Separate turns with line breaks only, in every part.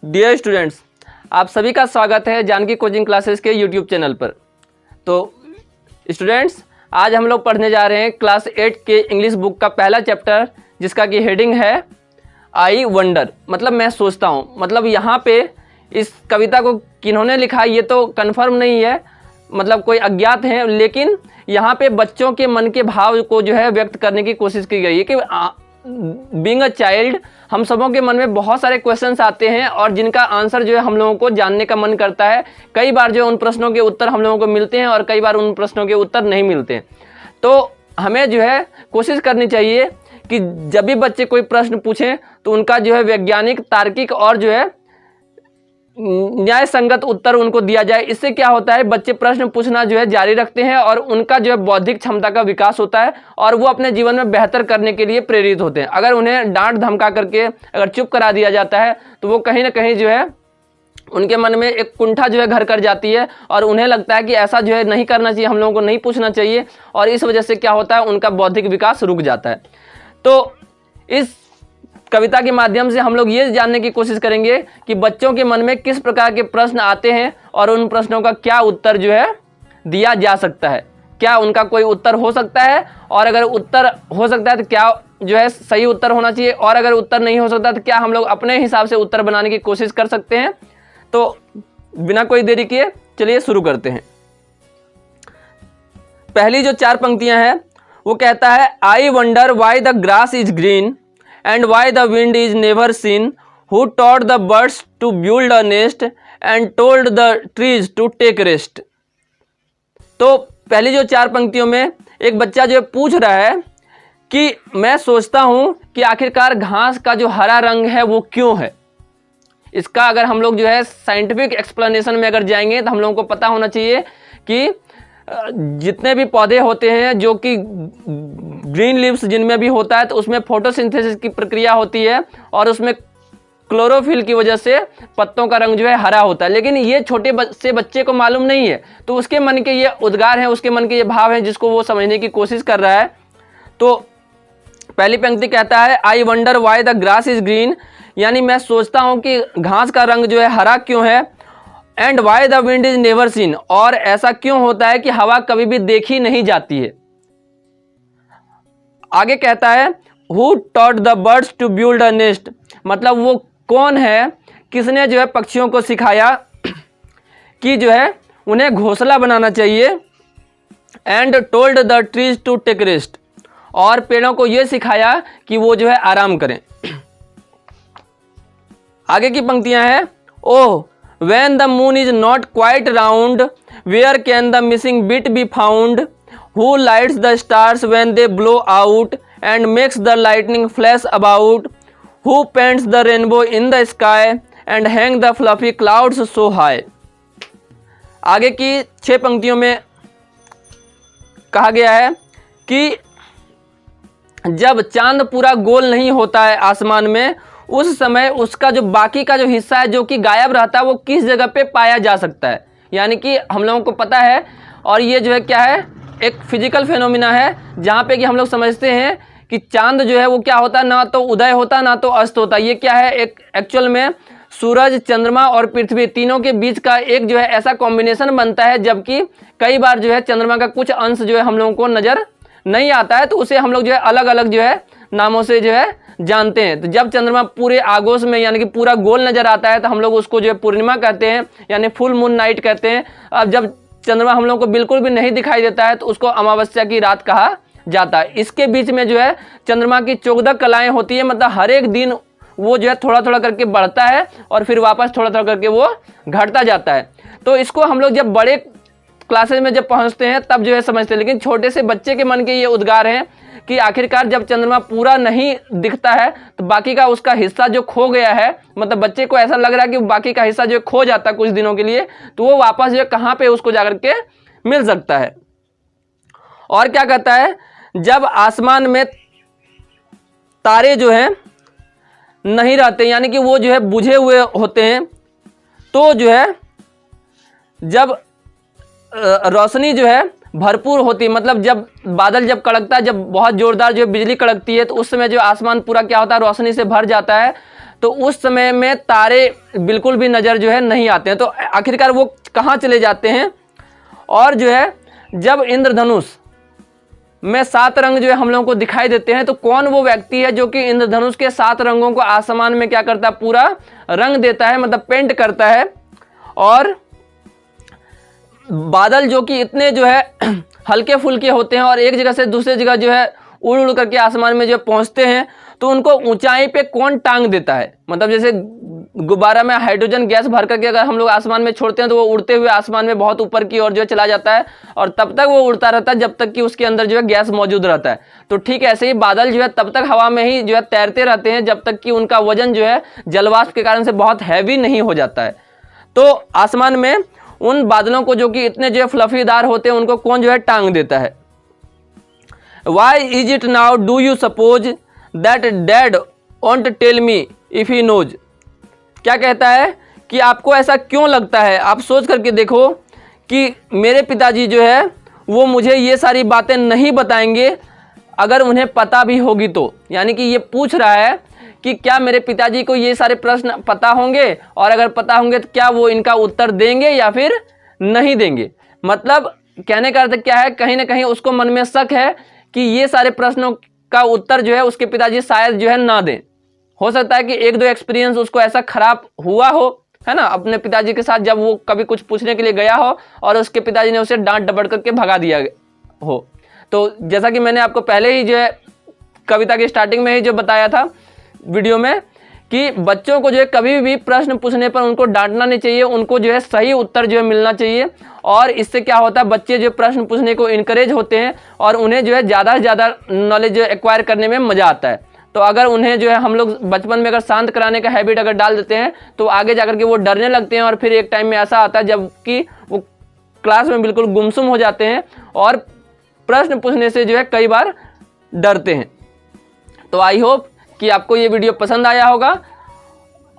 Dear students, आप सभी का स्वागत है जानकी कोचिंग क्लासेस के यूट्यूब चैनल पर। तो स्टूडेंट्स, आज हम लोग पढ़ने जा रहे हैं क्लास 8 के इंग्लिश बुक का पहला चैप्टर, जिसका कि हेडिंग है आई वंडर, मतलब मैं सोचता हूँ। मतलब यहाँ पे इस कविता को किन्होंने लिखा ये तो कन्फर्म नहीं है, मतलब कोई अज्ञात हैं, लेकिन यहाँ पे बच्चों के मन के भाव को जो है व्यक्त करने की कोशिश की गई है कि बीइंग अ चाइल्ड हम सबों के मन में बहुत सारे क्वेश्चंस आते हैं और जिनका आंसर जो है हम लोगों को जानने का मन करता है। कई बार जो है उन प्रश्नों के उत्तर हम लोगों को मिलते हैं और कई बार उन प्रश्नों के उत्तर नहीं मिलते हैं। तो हमें जो है कोशिश करनी चाहिए कि जब भी बच्चे कोई प्रश्न पूछें तो उनका जो है वैज्ञानिक, तार्किक और जो है न्याय संगत उत्तर उनको दिया जाए। इससे क्या होता है, बच्चे प्रश्न पूछना जो है जारी रखते हैं और उनका जो है बौद्धिक क्षमता का विकास होता है और वो अपने जीवन में बेहतर करने के लिए प्रेरित होते हैं। अगर उन्हें डांट धमका करके अगर चुप करा दिया जाता है तो वो कहीं ना कहीं जो है उनके मन में एक कुंठा जो है घर कर जाती है और उन्हें लगता है कि ऐसा जो है नहीं करना चाहिए, हम लोगों को नहीं पूछना चाहिए, और इस वजह से क्या होता है, उनका बौद्धिक विकास रुक जाता है। तो इस कविता के माध्यम से हम लोग ये जानने की कोशिश करेंगे कि बच्चों के मन में किस प्रकार के प्रश्न आते हैं और उन प्रश्नों का क्या उत्तर जो है दिया जा सकता है। क्या उनका कोई उत्तर हो सकता है, और अगर उत्तर हो सकता है तो क्या जो है सही उत्तर होना चाहिए, और अगर उत्तर नहीं हो सकता तो क्या हम लोग अपने हिसाब से उत्तर बनाने की कोशिश कर सकते हैं। तो बिना कोई देरी किए चलिए शुरू करते हैं। पहली जो 4 पंक्तियां हैं वो कहता है, I wonder why the grass is green and why the wind is never seen, who taught the birds to build a nest and told the trees to take rest। तो पहली जो 4 पंक्तियों में एक बच्चा जो पूछ रहा है कि मैं सोचता हूँ कि आखिरकार घास का जो हरा रंग है वो क्यों है। इसका अगर हम लोग जो है साइंटिफिक एक्सप्लेनेशन में अगर जाएंगे तो हम लोगों को पता होना चाहिए कि जितने भी पौधे होते हैं जो कि ग्रीन लीव्स जिनमें भी होता है तो उसमें फोटोसिंथेसिस की प्रक्रिया होती है और उसमें क्लोरोफिल की वजह से पत्तों का रंग जो है हरा होता है। लेकिन ये छोटे से बच्चे को मालूम नहीं है, तो उसके मन के ये उद्गार हैं, उसके मन के ये भाव हैं जिसको वो समझने की कोशिश कर रहा है। तो पहली पंक्ति कहता है, I wonder why the grass is green, यानी मैं सोचता हूँ कि घास का रंग जो है हरा क्यों है। And why the wind is never seen, और ऐसा क्यों होता है कि हवा कभी भी देखी नहीं जाती है। आगे कहता है, who taught the birds to build a nest, मतलब वो कौन है, किसने जो है पक्षियों को सिखाया कि जो है उन्हें घोंसला बनाना चाहिए। And told the trees to take rest, और पेड़ों को यह सिखाया कि वो जो है आराम करें। आगे की पंक्तियां हैं, ओह when the moon is not quite round, where can the missing bit be found, who lights the stars when they blow out and makes the lightning flash about, who paints the rainbow in the sky and hang the fluffy clouds so high। आगे की 6 पंक्तियों में कहा गया है कि जब चांद पूरा गोल नहीं होता है आसमान में, उस समय उसका जो बाकी का जो हिस्सा है जो कि गायब रहता है वो किस जगह पे पाया जा सकता है। यानी कि हम लोगों को पता है, और ये जो है क्या है, एक फिजिकल फेनोमिना है जहाँ पे कि हम लोग समझते हैं कि चांद जो है वो क्या होता है, ना तो उदय होता ना तो अस्त होता। ये क्या है, एक एक्चुअल में सूरज, चंद्रमा और पृथ्वी तीनों के बीच का एक जो है ऐसा कॉम्बिनेशन बनता है, जबकि कई बार जो है चंद्रमा का कुछ अंश जो है हम लोगों को नज़र नहीं आता है, तो उसे हम लोग जो है अलग अलग जो है नामों से जो है जानते हैं। तो जब चंद्रमा पूरे आगोश में यानी कि पूरा गोल नजर आता है तो हम लोग उसको जो है पूर्णिमा कहते हैं, यानी फुल मून नाइट कहते हैं। अब जब चंद्रमा हम लोग को बिल्कुल भी नहीं दिखाई देता है तो उसको अमावस्या की रात कहा जाता है। इसके बीच में जो है चंद्रमा की 14 कलाएं होती है, मतलब हर एक दिन वो जो है थोड़ा थोड़ा करके बढ़ता है और फिर वापस थोड़ा थोड़ा करके वो घटता जाता है। तो इसको हम लोग जब बड़े क्लासेस में जब पहुंचते हैं तब जो है समझते हैं, लेकिन छोटे से बच्चे के मन के ये उद्गार हैं कि आखिरकार जब चंद्रमा पूरा नहीं दिखता है तो बाकी का उसका हिस्सा जो खो गया है, मतलब बच्चे को ऐसा लग रहा है कि बाकी का हिस्सा जो खो जाता है कुछ दिनों के लिए, तो वो वापस जो कहाँ पे उसको जाकर के मिल सकता है। और क्या कहता है, जब आसमान में तारे जो हैं नहीं रहते, यानी कि वो जो है बुझे हुए होते हैं, तो जो है जब रोशनी जो है भरपूर होती है, मतलब जब बादल जब कड़कता है, जब बहुत जोरदार जो बिजली कड़कती है तो उस समय जो आसमान पूरा क्या होता है, रोशनी से भर जाता है। तो उस समय में तारे बिल्कुल भी नज़र जो है नहीं आते हैं। तो आखिरकार वो कहाँ चले जाते हैं? और जो है जब इंद्रधनुष में 7 रंग जो है हम लोगों को दिखाई देते हैं, तो कौन वो व्यक्ति है जो कि इंद्रधनुष के 7 रंगों को आसमान में क्या करता है? पूरा रंग देता है, मतलब पेंट करता है। और बादल जो कि इतने जो है हल्के फुल्के होते हैं और एक जगह से दूसरी जगह जो है उड़ उड़ करके आसमान में जो पहुंचते हैं, तो उनको ऊंचाई पे कौन टांग देता है? मतलब जैसे गुब्बारा में हाइड्रोजन गैस भर करके अगर हम लोग आसमान में छोड़ते हैं तो वो उड़ते हुए आसमान में बहुत ऊपर की ओर जो है चला जाता है, और तब तक वो उड़ता रहता है जब तक कि उसके अंदर जो है गैस मौजूद रहता है। तो ठीक ऐसे ही बादल जो है तब तक हवा में ही जो है तैरते रहते हैं जब तक कि उनका वजन जो है जलवाष्प के कारण से बहुत हैवी नहीं हो जाता है। तो आसमान में उन बादलों को जो कि इतने जो है फ्लफीदार होते हैं, उनको कौन जो है टांग देता है? Why is it now do you suppose that dad won't tell me if he knows? क्या कहता है कि आपको ऐसा क्यों लगता है? आप सोच करके देखो कि मेरे पिताजी जो है वो मुझे ये सारी बातें नहीं बताएंगे अगर उन्हें पता भी होगी तो। यानी कि ये पूछ रहा है कि क्या मेरे पिताजी को ये सारे प्रश्न पता होंगे, और अगर पता होंगे तो क्या वो इनका उत्तर देंगे या फिर नहीं देंगे। मतलब कहने का अर्थ क्या है, कहीं ना कहीं उसको मन में शक है कि ये सारे प्रश्नों का उत्तर जो है उसके पिताजी शायद जो है ना दें। हो सकता है कि 1-2 एक्सपीरियंस उसको ऐसा खराब हुआ हो, है ना, अपने पिताजी के साथ, जब वो कभी कुछ पूछने के लिए गया हो और उसके पिताजी ने उसे डांट डपट करके भगा दिया हो। तो जैसा कि मैंने आपको पहले ही जो है कविता की स्टार्टिंग में ही जो बताया था वीडियो में कि बच्चों को जो है कभी भी प्रश्न पूछने पर उनको डांटना नहीं चाहिए, उनको जो है सही उत्तर जो है मिलना चाहिए। और इससे क्या होता है, बच्चे जो प्रश्न पूछने को इनकरेज होते हैं और उन्हें जो है ज़्यादा से ज़्यादा नॉलेज जो एक्वायर करने में मज़ा आता है। तो अगर उन्हें जो है हम लोग बचपन में अगर शांत कराने का हैबिट अगर डाल देते हैं तो आगे जाकर के वो डरने लगते हैं, और फिर एक टाइम में ऐसा आता है जबकि वो क्लास में बिल्कुल गुमसुम हो जाते हैं और प्रश्न पूछने से जो है कई बार डरते हैं। तो आई होप कि आपको ये वीडियो पसंद आया होगा,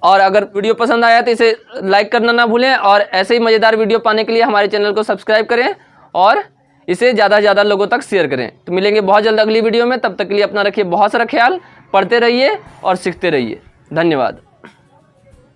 और अगर वीडियो पसंद आया तो इसे लाइक करना ना भूलें, और ऐसे ही मज़ेदार वीडियो पाने के लिए हमारे चैनल को सब्सक्राइब करें और इसे ज़्यादा से ज़्यादा लोगों तक शेयर करें। तो मिलेंगे बहुत जल्द अगली वीडियो में, तब तक के लिए अपना रखिए बहुत सारा ख्याल, पढ़ते रहिए और सीखते रहिए। धन्यवाद।